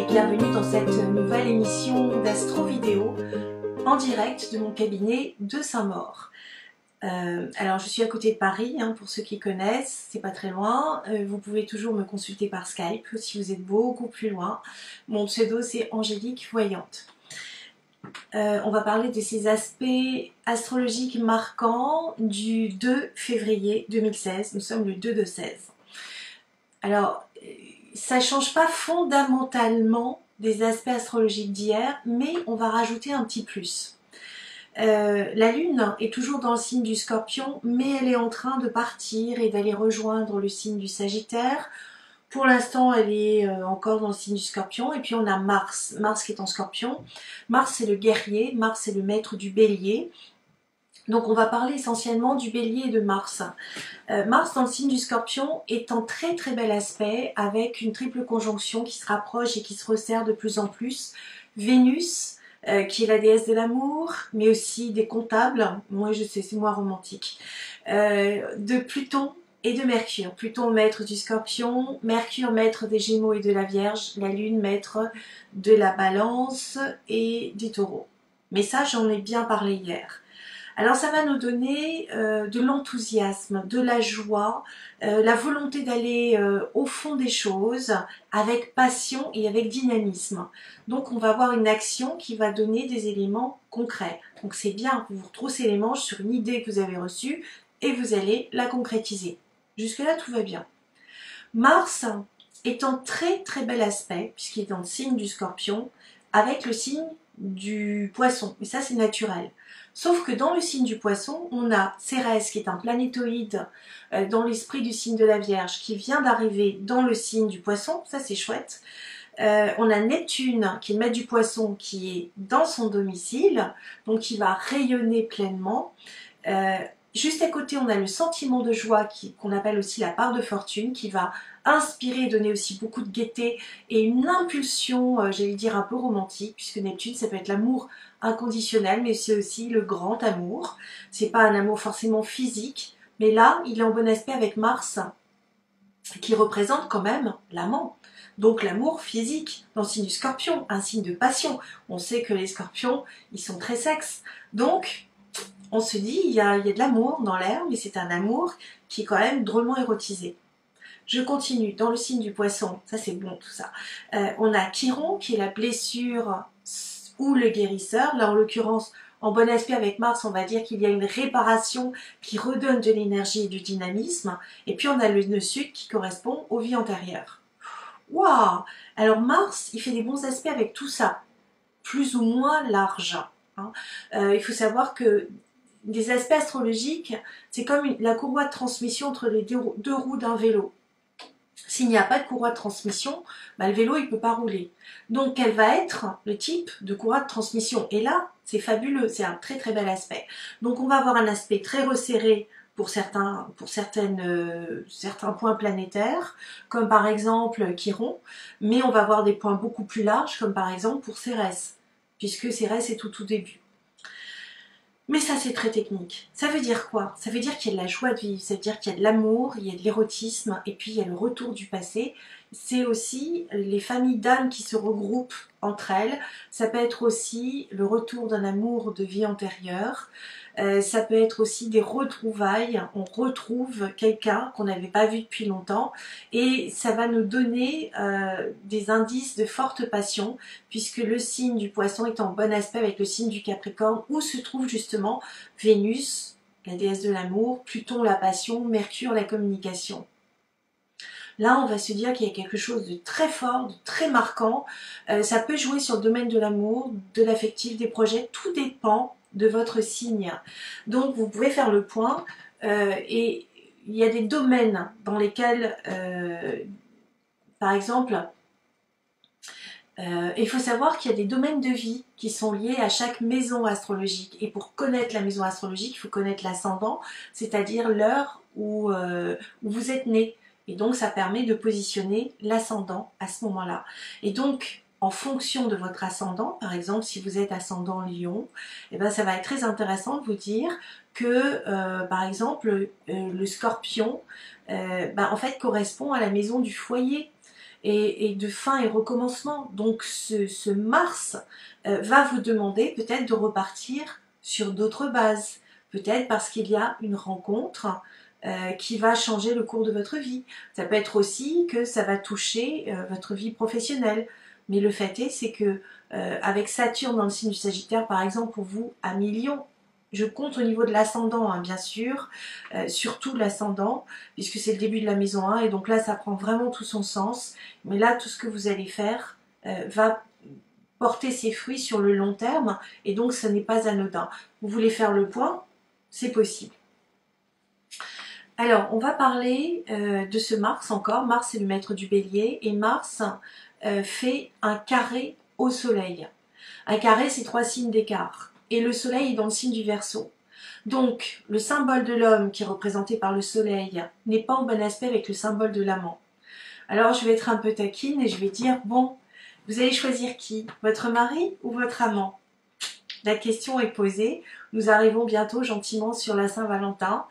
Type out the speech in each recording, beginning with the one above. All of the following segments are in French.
Bienvenue dans cette nouvelle émission d'Astro Vidéo en direct de mon cabinet de Saint-Maur. Alors je suis à côté de Paris, pour ceux qui connaissent, c'est pas très loin. Vous pouvez toujours me consulter par Skype si vous êtes beaucoup plus loin. Mon pseudo c'est Angélique Voyante. On va parler de ces aspects astrologiques marquants du 2 février 2016. Nous sommes le 2/16. Alors, ça ne change pas fondamentalement des aspects astrologiques d'hier, mais on va rajouter un petit plus. La Lune est toujours dans le signe du Scorpion, mais elle est en train de partir et d'aller rejoindre le signe du Sagittaire. Pour l'instant, elle est encore dans le signe du Scorpion. Et puis on a Mars, Mars qui est en Scorpion. Mars, c'est le guerrier, Mars, c'est le maître du Bélier. Donc on va parler essentiellement du Bélier et de Mars. Mars dans le signe du Scorpion est en très très bel aspect avec une triple conjonction qui se rapproche et qui se resserre de plus en plus. Vénus, qui est la déesse de l'amour, mais aussi des comptables, moi je sais, c'est moi romantique, de Pluton et de Mercure. Pluton maître du Scorpion, Mercure maître des Gémeaux et de la Vierge, la Lune maître de la Balance et du Taureau. Mais ça j'en ai bien parlé hier. Alors ça va nous donner de l'enthousiasme, de la joie, la volonté d'aller au fond des choses avec passion et avec dynamisme. Donc on va avoir une action qui va donner des éléments concrets. Donc c'est bien, vous vous retroussez les manches sur une idée que vous avez reçue et vous allez la concrétiser. Jusque là tout va bien. Mars est en très très bel aspect puisqu'il est dans le signe du Scorpion avec le signe du Poisson. Et ça c'est naturel. Sauf que dans le signe du Poisson, on a Cérès qui est un planétoïde dans l'esprit du signe de la Vierge qui vient d'arriver dans le signe du Poisson, ça c'est chouette. On a Neptune qui est le maître du Poisson qui est dans son domicile, donc qui va rayonner pleinement. Juste à côté, on a le sentiment de joie qu'on appelle aussi la part de fortune qui va inspirer, donner aussi beaucoup de gaieté et une impulsion, j'allais dire un peu romantique, puisque Neptune, ça peut être l'amour inconditionnel, mais c'est aussi le grand amour. C'est pas un amour forcément physique, mais là, il est en bon aspect avec Mars, qui représente quand même l'amant. Donc l'amour physique, dans le signe du Scorpion, un signe de passion. On sait que les Scorpions, ils sont très sexes. Donc, on se dit, il y a de l'amour dans l'air, mais c'est un amour qui est quand même drôlement érotisé. Je continue, dans le signe du Poisson, ça c'est bon tout ça. On a Chiron, qui est la blessure ou le guérisseur. Là en l'occurrence, en bon aspect avec Mars, on va dire qu'il y a une réparation qui redonne de l'énergie et du dynamisme. Et puis on a le nœud sud qui correspond aux vies antérieures. Waouh! Alors Mars, il fait des bons aspects avec tout ça, plus ou moins large. Il faut savoir que des aspects astrologiques, c'est comme la courroie de transmission entre les deux roues d'un vélo. S'il n'y a pas de courroie de transmission, le vélo il ne peut pas rouler. Donc quel va être le type de courroie de transmission? Et là, c'est fabuleux, c'est un très très bel aspect. Donc on va avoir un aspect très resserré pour certains points planétaires, comme par exemple Chiron, mais on va avoir des points beaucoup plus larges, comme par exemple pour Cérès, puisque Cérès est tout début. Mais ça c'est très technique. Ça veut dire quoi? Ça veut dire qu'il y a de la joie de vivre, ça veut dire qu'il y a de l'amour, il y a de l'érotisme, et puis il y a le retour du passé. C'est aussi les familles d'âmes qui se regroupent entre elles. Ça peut être aussi le retour d'un amour de vie antérieure. Ça peut être aussi des retrouvailles. On retrouve quelqu'un qu'on n'avait pas vu depuis longtemps. Et ça va nous donner des indices de forte passion, puisque le signe du Poisson est en bon aspect avec le signe du Capricorne, où se trouve justement Vénus, la déesse de l'amour, Pluton, la passion, Mercure, la communication. Là, on va se dire qu'il y a quelque chose de très fort, de très marquant. Ça peut jouer sur le domaine de l'amour, de l'affectif, des projets. Tout dépend de votre signe. Donc, vous pouvez faire le point. Et il y a des domaines dans lesquels, par exemple, il faut savoir qu'il y a des domaines de vie qui sont liés à chaque maison astrologique. Et pour connaître la maison astrologique, il faut connaître l'ascendant, c'est-à-dire l'heure où vous êtes né. Et donc, ça permet de positionner l'ascendant à ce moment-là. Et donc, en fonction de votre ascendant. Par exemple, si vous êtes ascendant Lion, eh ben, ça va être très intéressant de vous dire que, par exemple, le Scorpion, en fait, correspond à la maison du foyer et de fin et recommencement. Donc, ce Mars va vous demander peut-être de repartir sur d'autres bases. Peut-être parce qu'il y a une rencontre qui va changer le cours de votre vie. Ça peut être aussi que ça va toucher votre vie professionnelle. Mais le fait est, c'est que avec Saturne dans le signe du Sagittaire, par exemple, pour vous, à Lion, je compte au niveau de l'ascendant, hein, bien sûr, surtout l'ascendant, puisque c'est le début de la maison 1, et donc là, ça prend vraiment tout son sens. Mais là, tout ce que vous allez faire va porter ses fruits sur le long terme, et donc ce n'est pas anodin. Vous voulez faire le point, c'est possible. Alors, on va parler de ce Mars encore. Mars, c'est le maître du Bélier, et Mars fait un carré au Soleil. Un carré, c'est 3 signes d'écart. Et le Soleil est dans le signe du Verseau. Donc, le symbole de l'homme qui est représenté par le Soleil n'est pas en bon aspect avec le symbole de l'amant. Alors, je vais être un peu taquine et je vais dire, bon, vous allez choisir qui? Votre mari ou votre amant? La question est posée. Nous arrivons bientôt gentiment sur la Saint-Valentin.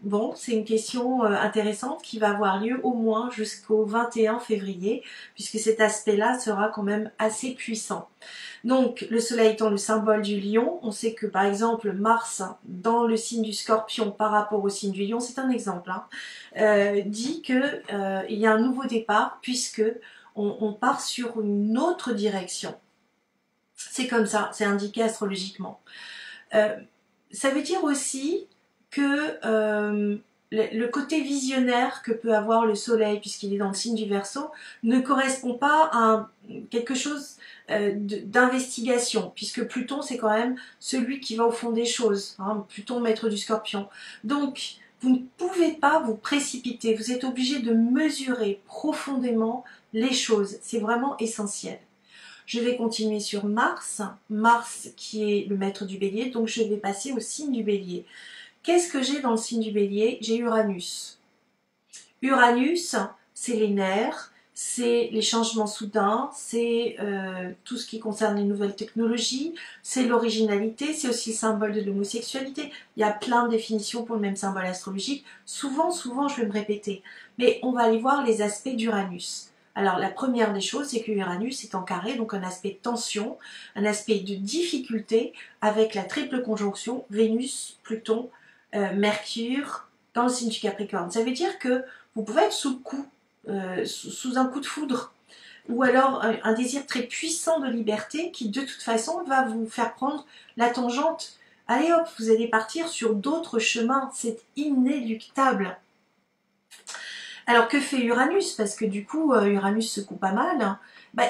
Bon, c'est une question intéressante qui va avoir lieu au moins jusqu'au 21 février, puisque cet aspect-là sera quand même assez puissant. Donc, le soleil étant le symbole du lion, on sait que par exemple Mars dans le signe du Scorpion par rapport au signe du lion, c'est un exemple, hein, dit que il y a un nouveau départ puisque on part sur une autre direction. C'est comme ça, c'est indiqué astrologiquement. Ça veut dire aussi que le côté visionnaire que peut avoir le soleil, puisqu'il est dans le signe du Verseau, ne correspond pas à quelque chose d'investigation, puisque Pluton, c'est quand même celui qui va au fond des choses, hein, Pluton, maître du Scorpion. Donc, vous ne pouvez pas vous précipiter, vous êtes obligé de mesurer profondément les choses, c'est vraiment essentiel. Je vais continuer sur Mars, Mars qui est le maître du Bélier, donc je vais passer au signe du Bélier. Qu'est-ce que j'ai dans le signe du Bélier? J'ai Uranus. Uranus, c'est les nerfs, c'est les changements soudains, c'est tout ce qui concerne les nouvelles technologies, c'est l'originalité, c'est aussi le symbole de l'homosexualité. Il y a plein de définitions pour le même symbole astrologique. Souvent, je vais me répéter, mais on va aller voir les aspects d'Uranus. Alors la première des choses, c'est que Uranus est en carré, donc un aspect de tension, un aspect de difficulté avec la triple conjonction Vénus, Pluton, Mercure dans le signe du Capricorne. Ça veut dire que vous pouvez être sous le coup, sous un coup de foudre, ou alors un désir très puissant de liberté qui de toute façon va vous faire prendre la tangente. Allez hop, vous allez partir sur d'autres chemins, c'est inéluctable. Alors que fait Uranus? Parce que du coup, Uranus secoue pas mal.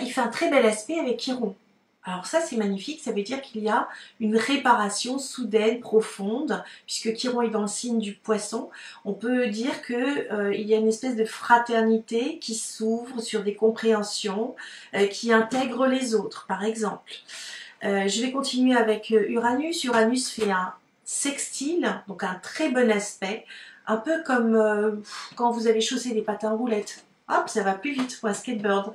Il fait un très bel aspect avec Chiron. Alors ça, c'est magnifique, ça veut dire qu'il y a une réparation soudaine, profonde, puisque Chiron est dans le signe du Poisson. On peut dire que il y a une espèce de fraternité qui s'ouvre sur des compréhensions, qui intègre les autres, par exemple. Je vais continuer avec Uranus. Uranus fait un sextile, donc un très bon aspect, un peu comme quand vous avez chaussé des patins roulettes. Hop, ça va plus vite pour un skateboard.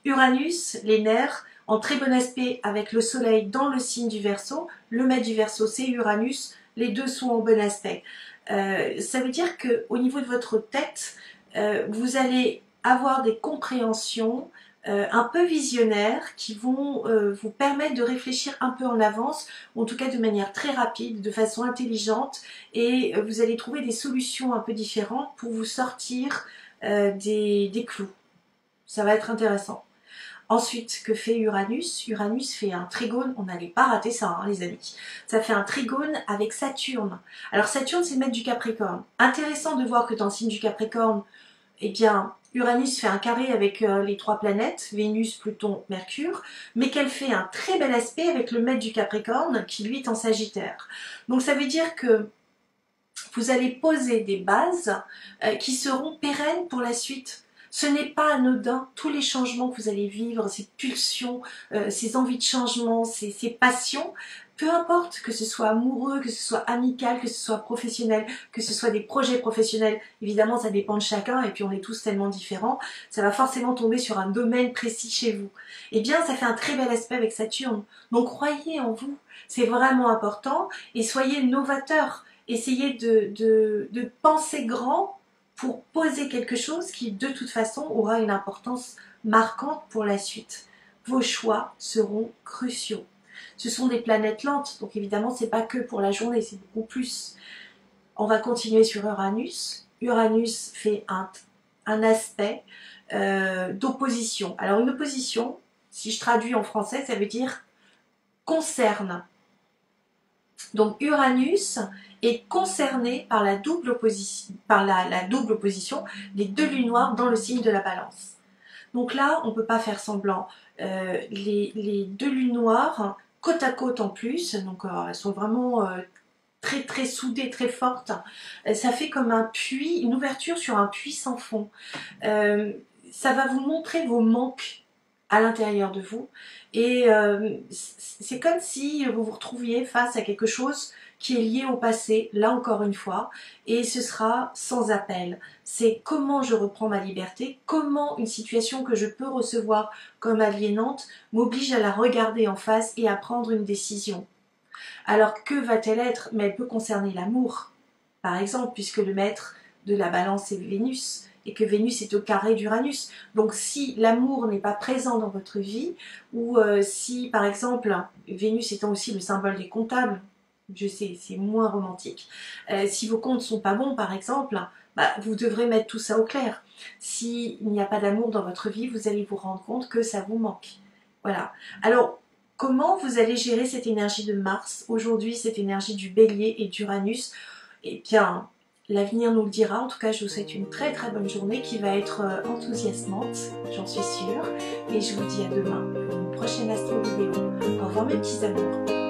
Uranus, les nerfs, en très bon aspect avec le soleil dans le signe du Verseau. Le maître du Verseau, c'est Uranus. Les deux sont en bon aspect. Ça veut dire qu'au niveau de votre tête, vous allez avoir des compréhensions un peu visionnaires qui vont vous permettre de réfléchir un peu en avance, ou en tout cas de manière très rapide, de façon intelligente, et vous allez trouver des solutions un peu différentes pour vous sortir des clous. Ça va être intéressant. Ensuite, que fait Uranus? Uranus fait un trigone, on n'allait pas rater ça, hein, les amis. Ça fait un trigone avec Saturne. Alors Saturne, c'est le maître du Capricorne. Intéressant de voir que dans le signe du Capricorne, eh bien, Uranus fait un carré avec les 3 planètes, Vénus, Pluton, Mercure, mais qu'elle fait un très bel aspect avec le maître du Capricorne, qui lui est en Sagittaire. Donc ça veut dire que vous allez poser des bases qui seront pérennes pour la suite. Ce n'est pas anodin, tous les changements que vous allez vivre, ces pulsions, ces envies de changement, ces passions, peu importe que ce soit amoureux, que ce soit amical, que ce soit professionnel, que ce soit des projets professionnels, évidemment ça dépend de chacun et puis on est tous tellement différents, ça va forcément tomber sur un domaine précis chez vous. Eh bien ça fait un très bel aspect avec Saturne, donc croyez en vous, c'est vraiment important et soyez novateurs, essayez de penser grand pour poser quelque chose qui de toute façon aura une importance marquante pour la suite. Vos choix seront cruciaux. Ce sont des planètes lentes, donc évidemment c'est pas que pour la journée, c'est beaucoup plus. On va continuer sur Uranus. Uranus fait un aspect d'opposition. Alors une opposition, si je traduis en français, ça veut dire concerne. Donc Uranus est concerné par la double opposition, des deux lunes noires dans le signe de la Balance. Donc là, on ne peut pas faire semblant. Les deux lunes noires, côte à côte en plus, donc elles sont vraiment très très soudées, très fortes. Ça fait comme un puits, une ouverture sur un puits sans fond. Ça va vous montrer vos manques à l'intérieur de vous et c'est comme si vous vous retrouviez face à quelque chose qui est lié au passé, là encore une fois, et ce sera sans appel. C'est comment je reprends ma liberté, comment une situation que je peux recevoir comme aliénante m'oblige à la regarder en face et à prendre une décision. Alors que va-t-elle être? Mais elle peut concerner l'amour, par exemple, puisque le maître de la Balance est Vénus, et que Vénus est au carré d'Uranus. Donc si l'amour n'est pas présent dans votre vie, ou si par exemple, Vénus étant aussi le symbole des comptables, je sais, c'est moins romantique, si vos comptes sont pas bons par exemple, bah, vous devrez mettre tout ça au clair. S'il n'y a pas d'amour dans votre vie, vous allez vous rendre compte que ça vous manque. Voilà. Alors, comment vous allez gérer cette énergie de Mars, aujourd'hui cette énergie du Bélier et d'Uranus? Eh bien, l'avenir nous le dira. En tout cas, je vous souhaite une très très bonne journée qui va être enthousiasmante, j'en suis sûre. Et je vous dis à demain pour une prochaine astro vidéo. Au revoir mes petits amours.